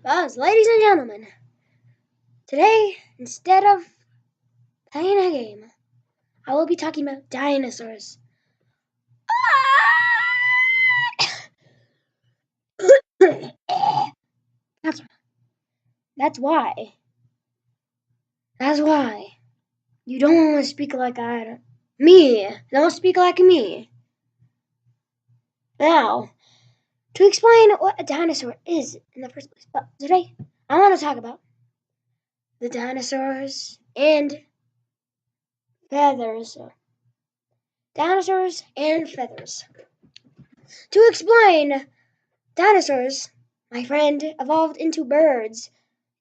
Buzz, ladies and gentlemen, today, instead of playing a game, I will be talking about dinosaurs. that's, that's why. That's why. You don't want to speak like me. Don't speak like me. Now, to explain what a dinosaur is in the first place, but today, I want to talk about the dinosaurs and feathers. Dinosaurs and feathers. To explain dinosaurs, my friend, evolved into birds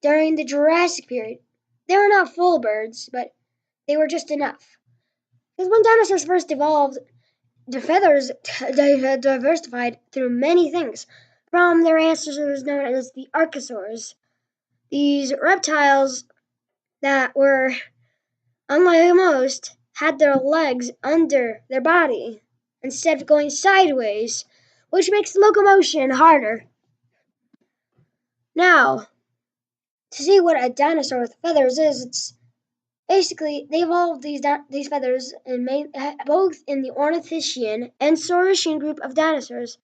during the Jurassic period. They were not full birds, but they were just enough. Because when dinosaurs first evolved, the feathers diversified through many things, from their ancestors known as the archosaurs. These reptiles that were, unlike most, had their legs under their body instead of going sideways, which makes locomotion harder. Now, to see what a dinosaur with feathers is, it's basically they evolved these feathers both in the Ornithischian and Saurischian group of dinosaurs.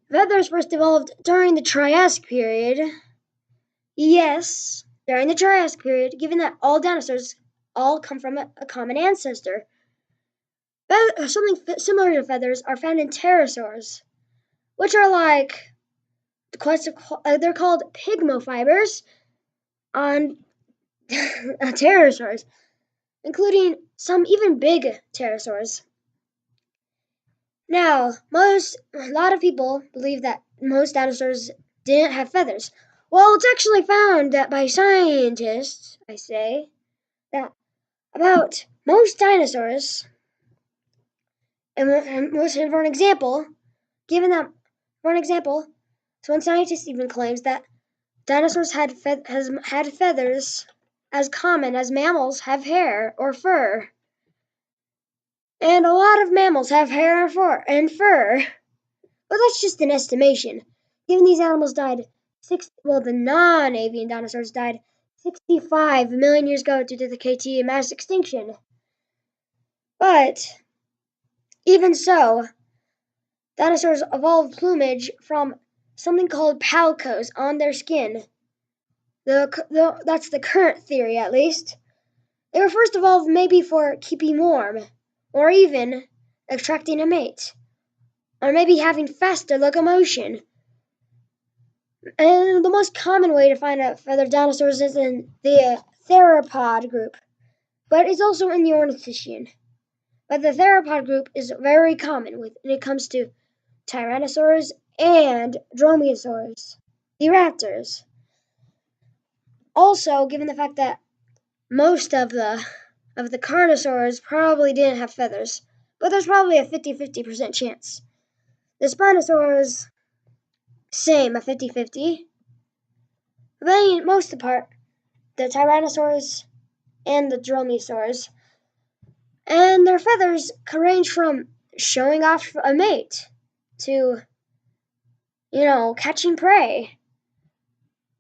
Feathers first evolved during the Triassic period. Yes, during the Triassic period, given that all dinosaurs all come from a common ancestor. Something similar to feathers are found in pterosaurs, which are like they're called pygmofibers on pterosaurs, including some even big pterosaurs. Now, a lot of people believe that most dinosaurs didn't have feathers. Well, it's actually found that by scientists, I say, that about most dinosaurs, and for an example, so one scientist even claims that dinosaurs had feathers as common as mammals have hair or fur. And a lot of mammals have hair and fur. But that's just an estimation. Given these animals died the non-avian dinosaurs died 65 million years ago due to the KT mass extinction. But even so, dinosaurs evolved plumage from something called palcos on their skin. That's the current theory, at least. They were first evolved maybe for keeping warm, or even attracting a mate, or maybe having faster locomotion. And the most common way to find out feathered dinosaurs is in the theropod group, but it's also in the Ornithischian. But the theropod group is very common when it comes to tyrannosaurs and dromaeosaurs, the raptors. Also, given the fact that most of the carnosaurs probably didn't have feathers, but there's probably a 50-50% chance. The Spinosaurs, same, a 50-50. But most of the part, the Tyrannosaurs and the Dromaeosaurs, and their feathers can range from showing off a mate to, catching prey.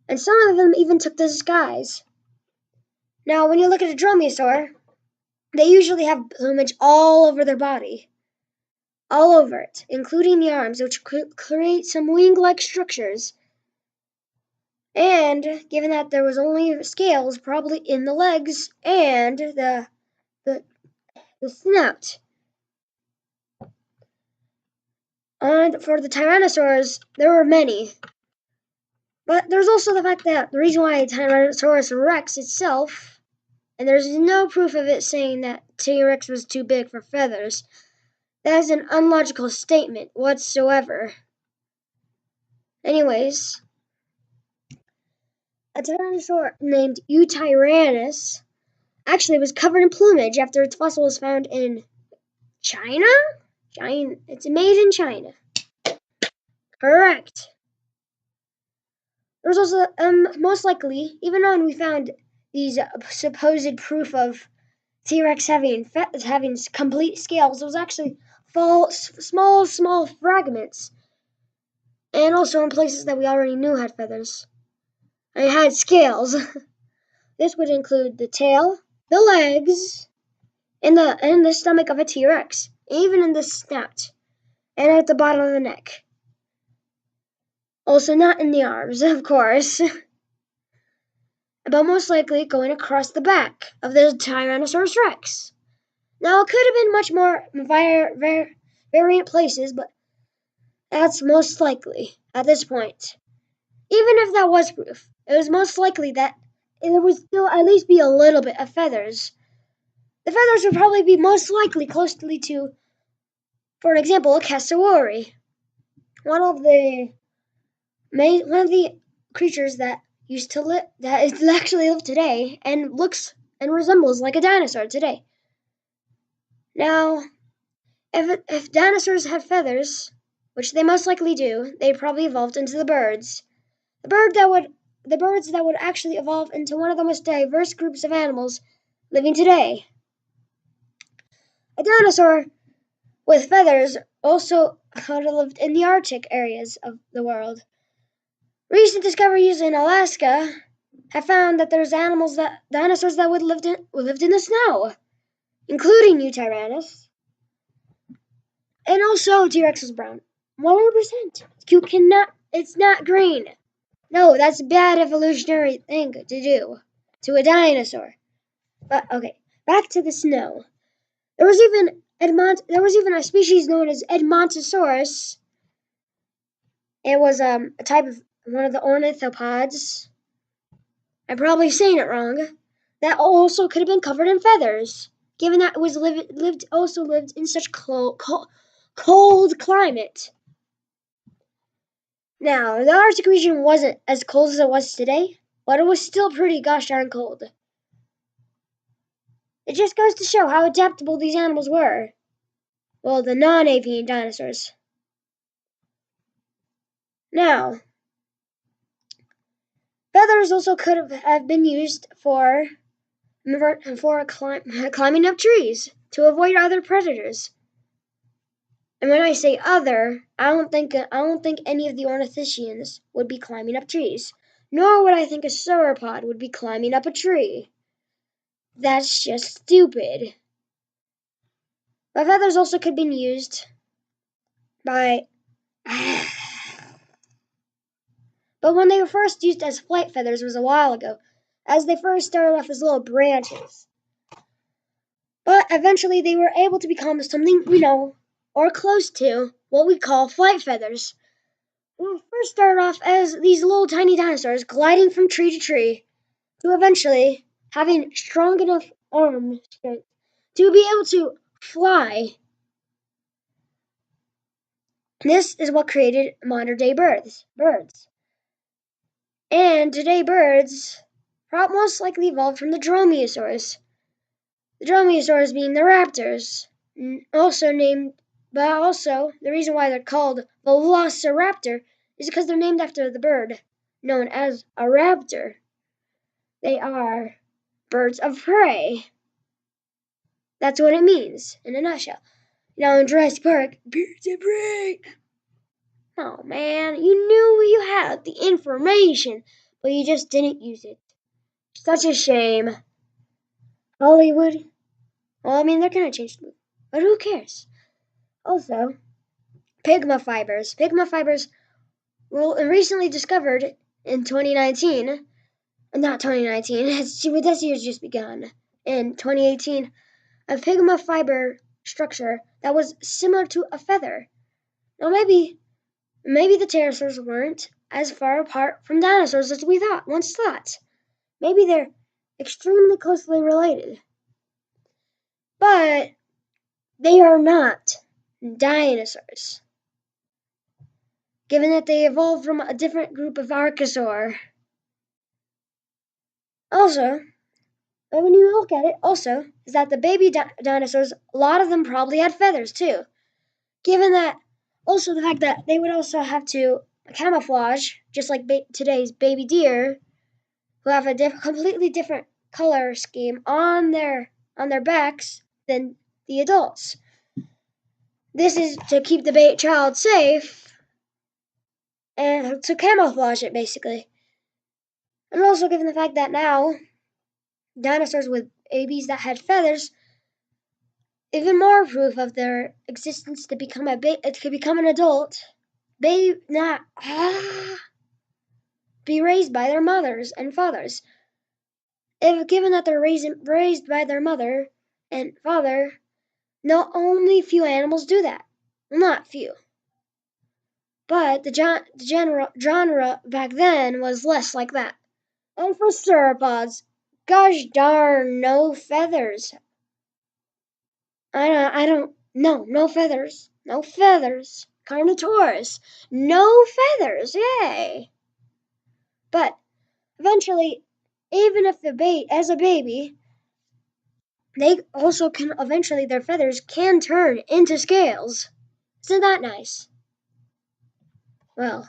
And some of them even took the skies. Now, when you look at a Dromaeosaur, they usually have plumage all over their body. All over it, including the arms, which create some wing-like structures. And given that there was only scales probably in the legs and the snout. And for the Tyrannosaurs, there were many. But there's also the fact that the reason why Tyrannosaurus rex itself, and there's no proof of it saying that T-Rex was too big for feathers, that is an unlogical statement whatsoever. Anyways, a tyrannosaur named Eutyrannus actually was covered in plumage after its fossil was found in China? It's made in China. Correct. There's also, most likely, even though we found these supposed proof of T-Rex having complete scales, it was actually small fragments and also in places that we already knew had feathers. It had scales. This would include the tail, the legs, and the stomach of a T-Rex, even in the snout, and at the bottom of the neck. Also not in the arms, of course, but most likely going across the back of the Tyrannosaurus Rex. Now, it could have been much more variant places, but that's most likely at this point. Even if that was proof, it was most likely that there would still at least be a little bit of feathers. The feathers would probably be most likely closely to, for an example, a cassowary, one of the creatures that used to live, that is actually live today, and looks and resembles like a dinosaur today. Now, if dinosaurs had feathers, which they most likely do, they probably evolved into the birds. The birds that would actually evolve into one of the most diverse groups of animals living today. A dinosaur with feathers also would have lived in the Arctic areas of the world. Recent discoveries in Alaska have found that there's dinosaurs that lived in the snow, including Eutyrannus, and also T-Rex was brown. 100%. You cannot. It's not green. No, that's a bad evolutionary thing to do to a dinosaur. But okay, back to the snow. There was even a species known as Edmontosaurus. It was a type of one of the ornithopods. I'm probably saying it wrong. That also could have been covered in feathers, given that it was lived in such cold climate. Now, the Arctic region wasn't as cold as it was today, but it was still pretty gosh darn cold. It just goes to show how adaptable these animals were. Well, the non-avian dinosaurs. Now, feathers also could have been used for climbing up trees to avoid other predators. And when I say other, I don't think any of the ornithischians would be climbing up trees, nor would I think a sauropod would be climbing up a tree. That's just stupid. But feathers also could have been used by but when they were first used as flight feathers was a while ago, as they first started off as little branches. But eventually they were able to become something we know, or close to, what we call flight feathers. They first started off as these little tiny dinosaurs gliding from tree to tree, to eventually having strong enough arm strength to be able to fly. This is what created modern day birds. And today birds most likely evolved from the dromaeosaurs. The dromaeosaurs being the raptors, also the reason why they're called velociraptor is because they're named after the bird known as a raptor. They are birds of prey. That's what it means in a nutshell. Now in Jurassic Park, birds of prey. Oh man, you knew you had the information, but you just didn't use it. Such a shame. Hollywood. Well, I mean, they're gonna change the movie, but who cares? Also, pigma fibers. Pigma fibers were recently discovered in 2019. Not 2019. This year's just begun. In 2018, a pigma fiber structure that was similar to a feather. Now, maybe the pterosaurs weren't as far apart from dinosaurs as we once thought. Maybe they're extremely closely related. But they are not dinosaurs, given that they evolved from a different group of archosaur. Also, when you look at it, also, is that the baby dinosaurs, a lot of them probably had feathers too. Given that, also the fact that they would also have to camouflage, just like today's baby deer, who have a completely different color scheme on their backs than the adults. This is to keep the child safe and to camouflage it, basically. And also, given the fact that now dinosaurs with babies that had feathers, even more proof of their existence to become to become an adult, they not be raised by their mothers and fathers. If given that they're raised by their mother and father, not only few animals do that. Well, not few. But the genre back then was less like that. And for sauropods, gosh darn, no feathers. No feathers. No feathers. Carnotaurus, no feathers, yay. But eventually, even if as a baby, they also can eventually their feathers can turn into scales. Isn't that nice? Well,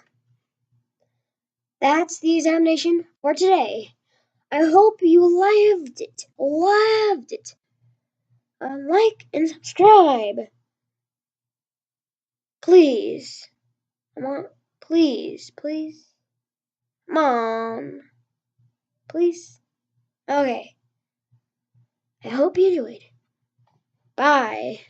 that's the examination for today. I hope you loved it. Loved it. Like and subscribe. Please. Please. Come on. Please. Okay. I hope you enjoyed. Bye.